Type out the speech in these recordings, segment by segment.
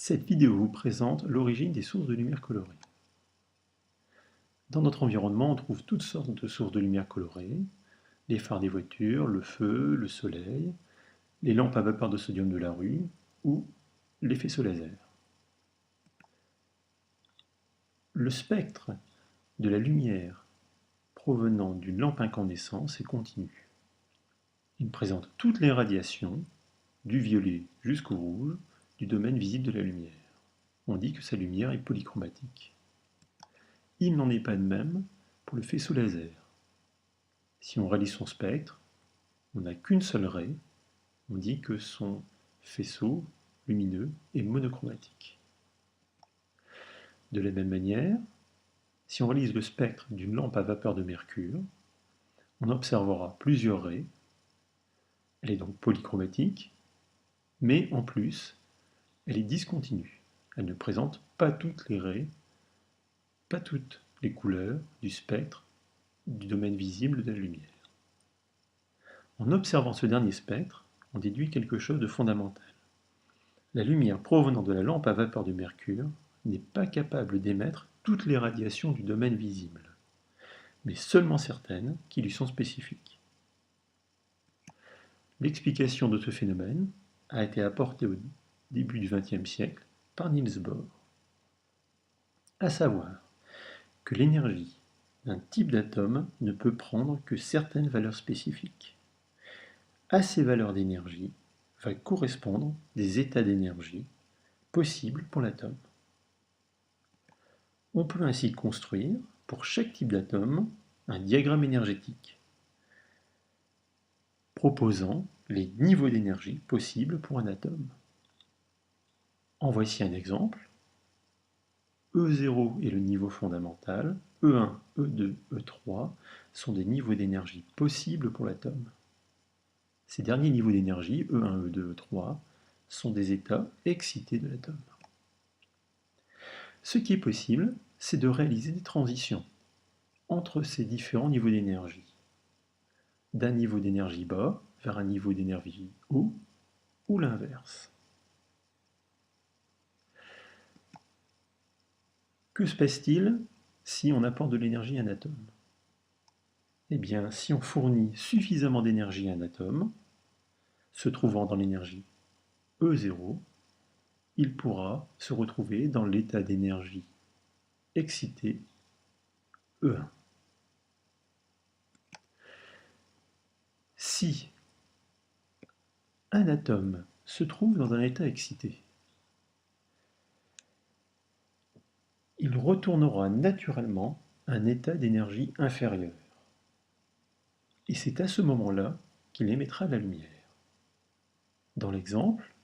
Cette vidéo vous présente l'origine des sources de lumière colorée. Dans notre environnement, on trouve toutes sortes de sources de lumière colorée, les phares des voitures, le feu, le soleil, les lampes à vapeur de sodium de la rue ou les faisceaux laser. Le spectre de la lumière provenant d'une lampe incandescente est continu. Il présente toutes les radiations, du violet jusqu'au rouge, du domaine visible de la lumière. On dit que sa lumière est polychromatique. Il n'en est pas de même pour le faisceau laser. Si on réalise son spectre, on n'a qu'une seule raie, on dit que son faisceau lumineux est monochromatique. De la même manière, si on réalise le spectre d'une lampe à vapeur de mercure, on observera plusieurs raies. Elle est donc polychromatique, mais en plus, elle est discontinue. Elle ne présente pas toutes les raies, pas toutes les couleurs du spectre du domaine visible de la lumière. En observant ce dernier spectre, on déduit quelque chose de fondamental. La lumière provenant de la lampe à vapeur de mercure n'est pas capable d'émettre toutes les radiations du domaine visible, mais seulement certaines qui lui sont spécifiques. L'explication de ce phénomène a été apportée au début du XXe siècle par Niels Bohr, à savoir que l'énergie d'un type d'atome ne peut prendre que certaines valeurs spécifiques. À ces valeurs d'énergie va correspondre des états d'énergie possibles pour l'atome. On peut ainsi construire, pour chaque type d'atome, un diagramme énergétique proposant les niveaux d'énergie possibles pour un atome. En voici un exemple. E0 est le niveau fondamental, E1, E2, E3 sont des niveaux d'énergie possibles pour l'atome. Ces derniers niveaux d'énergie, E1, E2, E3, sont des états excités de l'atome. Ce qui est possible, c'est de réaliser des transitions entre ces différents niveaux d'énergie, d'un niveau d'énergie bas vers un niveau d'énergie haut, ou l'inverse. Que se passe-t-il si on apporte de l'énergie à un atome? Eh bien, si on fournit suffisamment d'énergie à un atome, se trouvant dans l'énergie E0, il pourra se retrouver dans l'état d'énergie excité E1. Si un atome se trouve dans un état excité, il retournera naturellement à un état d'énergie inférieur. Et c'est à ce moment-là qu'il émettra de la lumière. Dans l'exemple,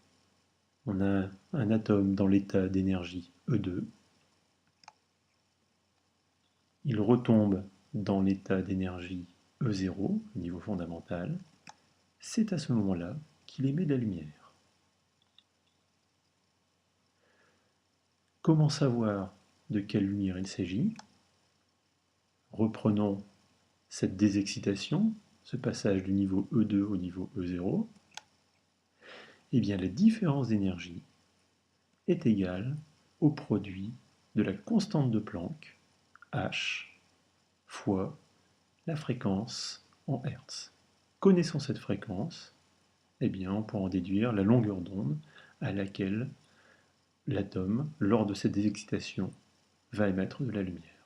on a un atome dans l'état d'énergie E2. Il retombe dans l'état d'énergie E0, niveau fondamental. C'est à ce moment-là qu'il émet de la lumière. Comment savoir de quelle lumière il s'agit? Reprenons cette désexcitation, ce passage du niveau E2 au niveau E0. Eh bien, la différence d'énergie est égale au produit de la constante de Planck, H, fois la fréquence en Hertz. Connaissant cette fréquence, eh bien, on pourra en déduire la longueur d'onde à laquelle l'atome, lors de cette désexcitation, va émettre de la lumière.